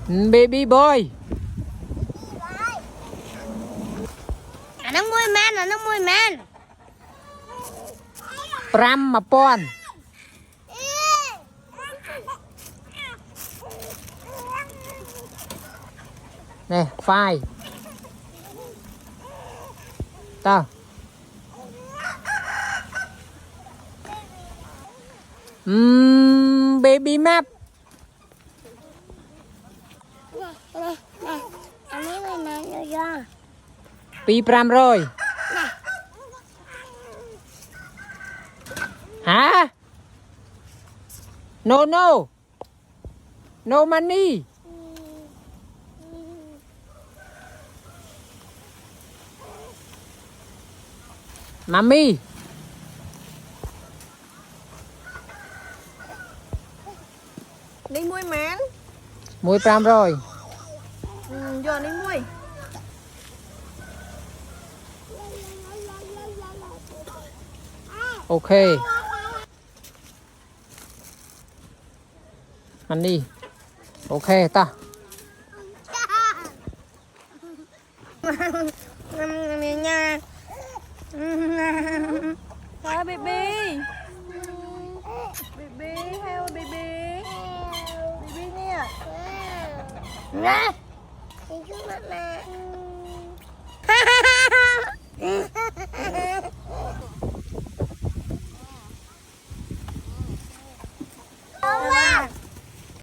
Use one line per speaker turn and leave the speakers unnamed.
Baby boy.
Nó mui men, nó mui men.
Pram mà pon. Nè, phai. Tao. Baby map.
Anh ấy mày nói nữa chưa?
Pi pram rồi. Hả? No no. No money. Mami.
Đi mui mán.
Mui pram rồi.
Giờ đi mui.
Ok. Money. Ok ta.
Nha.
Hi baby. Baby, hello baby. Baby nè.
Nè. Đi chú mama.